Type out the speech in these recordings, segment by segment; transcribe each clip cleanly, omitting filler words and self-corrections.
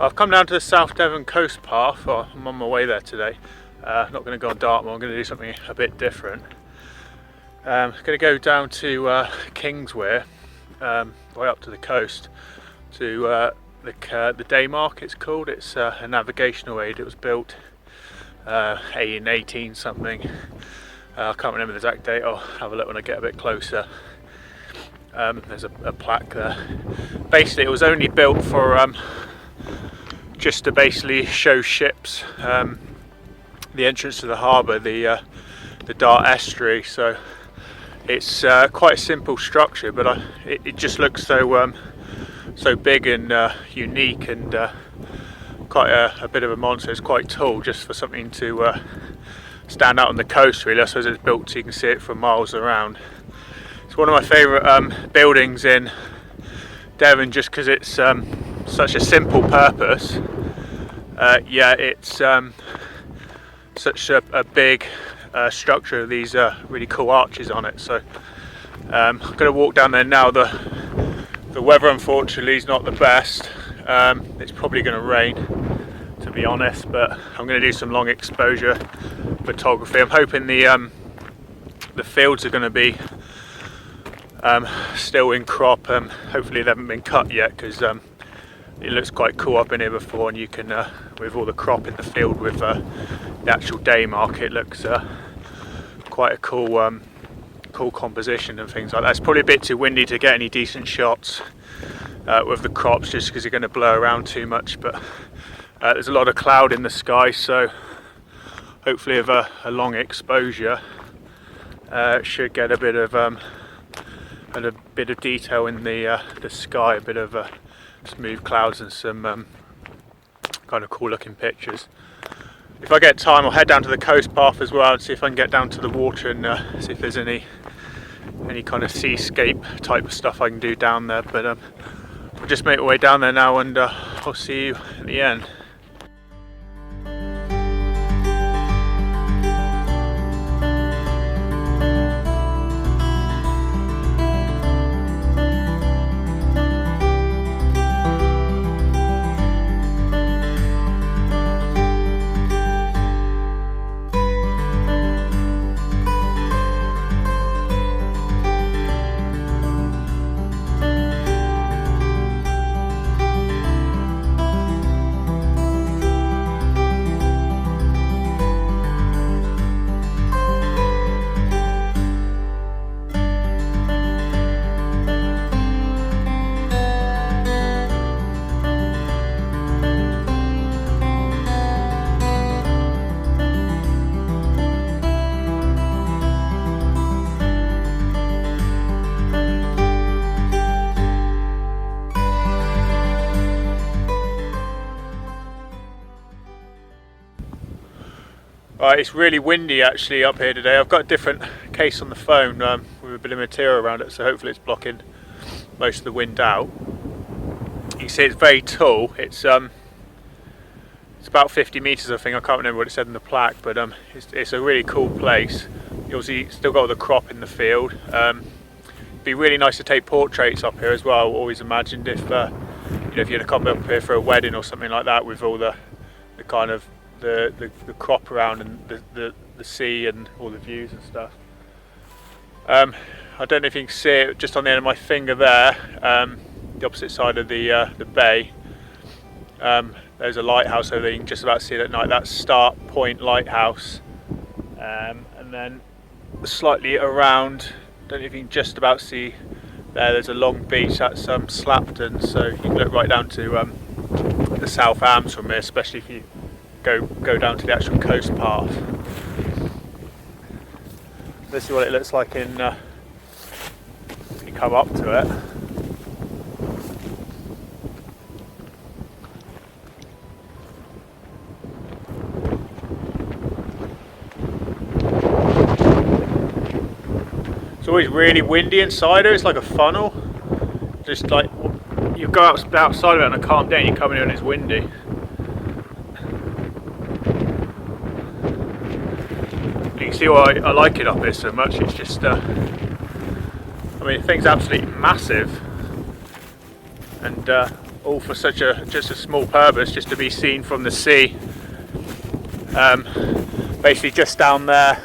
I've come down to the South Devon coast path. I'm on my way there today. Not going to go on Dartmouth, I'm going to do something a bit different. I'm going to go down to Kingswear, way up to the coast, to the Daymark it's called. It's a navigational aid. It was built in 18 something. I can't remember the exact date. I'll have a look when I get a bit closer. There's a plaque there. Basically it was only built for just to basically show ships the entrance to the harbour, the Dart estuary. So it's quite a simple structure, but it just looks so so big and unique, and quite a bit of a monster. It's quite tall just for something to stand out on the coast, really. I suppose it's built so you can see it for miles around. It's one of my favourite buildings in Devon, just because it's such a simple purpose. Yeah, it's such a big structure with these really cool arches on it. So I'm going to walk down there now. The weather unfortunately is not the best. It's probably going to rain, to be honest, but I'm going to do some long exposure photography. I'm hoping the fields are going to be still in crop. Hopefully they haven't been cut yet, because it looks quite cool. I've been here before, and you can with all the crop in the field with the actual Daymark, it looks quite a cool cool composition and things like that. It's probably a bit too windy to get any decent shots with the crops, just because you're going to blow around too much, but there's a lot of cloud in the sky, so hopefully with a long exposure should get a bit of detail in the sky, a bit of smooth clouds and some kind of cool looking pictures. If I get time, I'll head down to the coast path as well and see if I can get down to the water and see if there's any kind of seascape type of stuff I can do down there. But I'll just make my way down there now, and I'll see you at the end. Right, it's really windy actually up here today. I've got a different case on the phone with a bit of material around it, so hopefully it's blocking most of the wind out. You can see it's very tall. It's about 50 metres, I think. I can't remember what it said in the plaque, but it's a really cool place. You obviously still got all the crop in the field. It'd be really nice to take portraits up here as well. I always imagined if you know, if you're going to come up here for a wedding or something like that, with all the kind of the crop around and the sea and all the views and stuff. I don't know if you can see it just on the end of my finger there, the opposite side of the bay. There's a lighthouse over there. You can just about see it at night. That's Start Point Lighthouse, and then slightly around, don't know if you can just about see there's a long beach. That's Slapton, so you can look right down to the South Arms from here, especially if you go down to the actual coast path. This is what it looks like in when you come up to it. It's always really windy inside here. It's like a funnel. Just like you go outside of it and it calms down, you come in here and it's windy. You can see why I like it up here so much. It's just, I mean, the thing's absolutely massive, and all for just a small purpose, just to be seen from the sea. Basically just down there,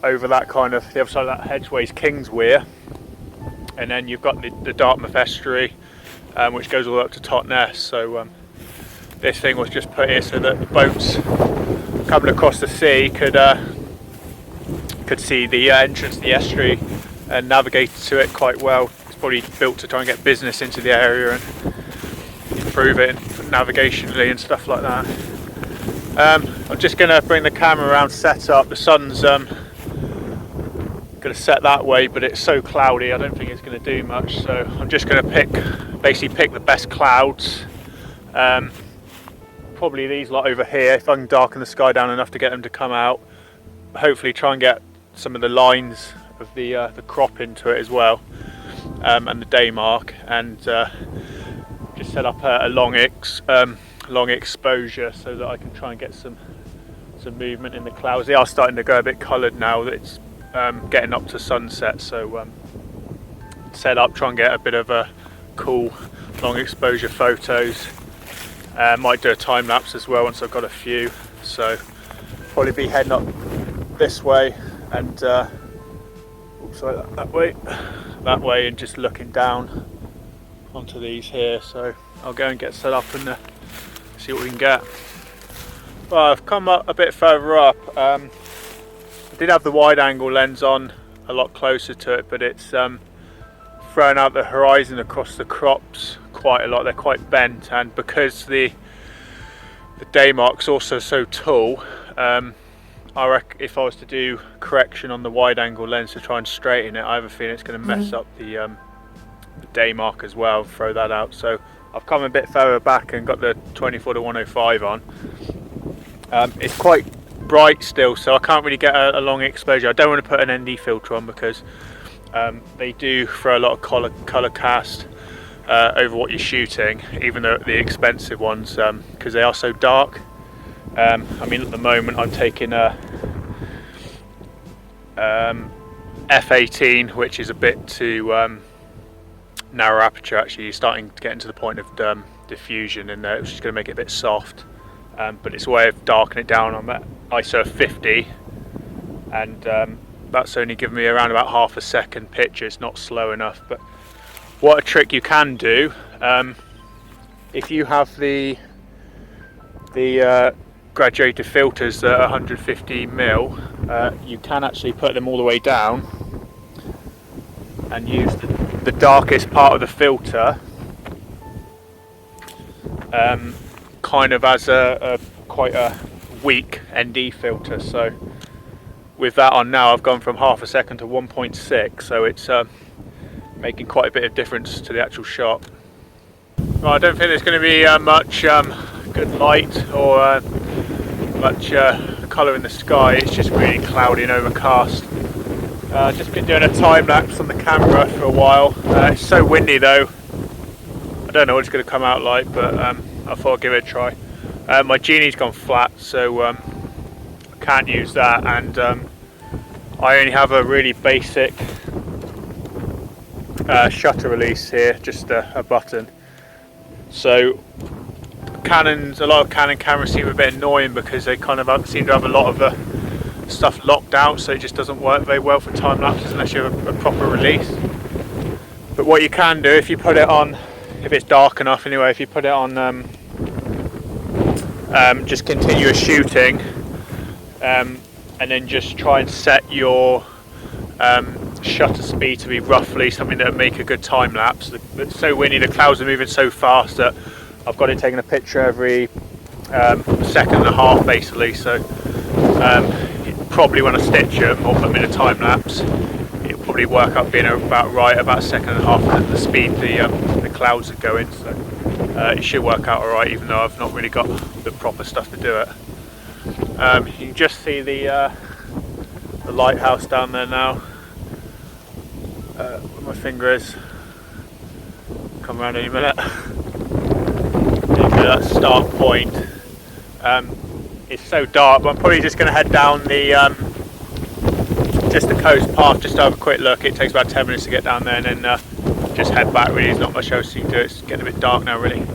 over that kind of the other side of that hedgeway's Kingswear, and then you've got the Dartmouth estuary, which goes all the way up to Totnes. So this thing was just put here so that the boats coming across the sea could see the entrance to the estuary and navigate to it quite well. It's probably built to try and get business into the area and improve it navigationally and stuff like that. I'm just going to bring the camera around, set up. The sun's going to set that way, but it's so cloudy I don't think it's going to do much, so I'm just going to basically pick the best clouds. Probably these lot over here, if I can darken the sky down enough to get them to come out. Hopefully try and get some of the lines of the crop into it as well, and the Daymark, and just set up a long exposure so that I can try and get some movement in the clouds. They are starting to go a bit coloured now that it's getting up to sunset, so set up, try and get a bit of a cool long exposure photos. Might do a time lapse as well once I've got a few, so probably be heading up this way and oops, sorry, that way, and just looking down onto these here. So I'll go and get set up and see what we can get. Well, I've come up a bit further up. I did have the wide angle lens on a lot closer to it, but it's throwing out the horizon across the crops quite a lot. They're quite bent, and because the Daymark's also so tall, I reckon if I was to do correction on the wide angle lens to try and straighten it, I have a feeling it's going to mess up the Daymark as well, throw that out. So I've come a bit further back and got the 24-105 on. It's quite bright still, so I can't really get a long exposure. I don't want to put an ND filter on because they do throw a lot of colour cast over what you're shooting, even though the expensive ones, because they are so dark. I mean, at the moment I'm taking a f18, which is a bit too narrow aperture. Actually, you're starting to get into the point of diffusion in there, which is going to make it a bit soft. But it's a way of darkening it down. I'm at ISO 50, and that's only giving me around about half a second picture. It's not slow enough. But what a trick you can do, if you have the graduated filters that are 150mm, you can actually put them all the way down and use the darkest part of the filter kind of as quite a weak ND filter. So with that on now, I've gone from half a second to 1.6, so it's making quite a bit of difference to the actual shot. Well, I don't think there's going to be much good light or much colour in the sky. It's just really cloudy and overcast. Just been doing a time lapse on the camera for a while. It's so windy though, I don't know what it's going to come out like, but I thought I'd give it a try. My genie's gone flat, so I can't use that, and I only have a really basic shutter release here, just a button. So a lot of Canon cameras seem a bit annoying because they kind of seem to have a lot of the stuff locked out, so it just doesn't work very well for time lapses unless you have a proper release. But what you can do, if you put it on, if it's dark enough anyway, if you put it on just continuous shooting, and then just try and set your shutter speed to be roughly something that would make a good time lapse. It's so windy, the clouds are moving so fast that I've got it taking a picture every second and a half basically, so probably when I stitch them or put them in a time lapse, it'll probably work out being about right, about a second and a half at the speed the clouds are going, so it should work out alright, even though I've not really got the proper stuff to do it. You can just see the lighthouse down there now, where my finger is. Come around any minute. That start point. It's so dark, but I'm probably just going to head down just the coast path just to have a quick look. It takes about 10 minutes to get down there, and then just head back really. There's not much else you can do. It's getting a bit dark now really.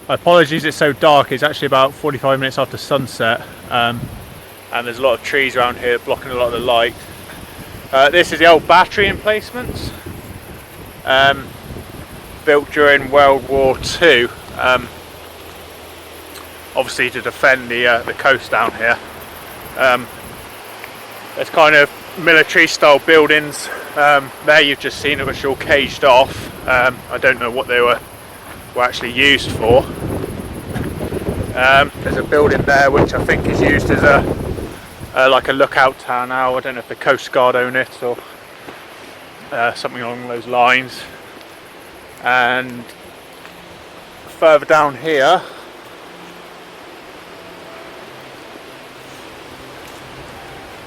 Apologies it's so dark, it's actually about 45 minutes after sunset, and there's a lot of trees around here blocking a lot of the light. This is the old battery emplacements, built during World War II, obviously to defend the coast down here. There's kind of military style buildings there you've just seen, which are all caged off. I don't know what they were actually used for. There's a building there which I think is used as a like a lookout tower now. I don't know if the Coast Guard own it or something along those lines. And further down here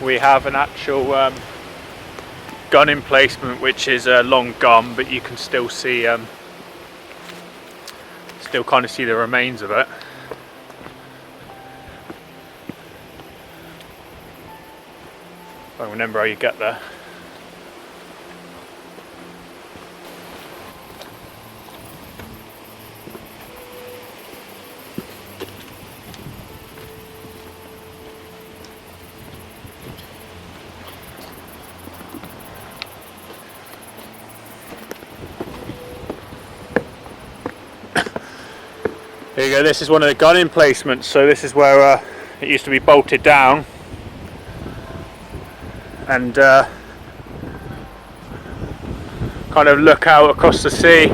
we have an actual gun emplacement which is long gone, but you can still see still kind of see the remains of it. I don't remember how you get there. Here you go, this is one of the gun emplacements, so this is where it used to be bolted down, and kind of look out across the sea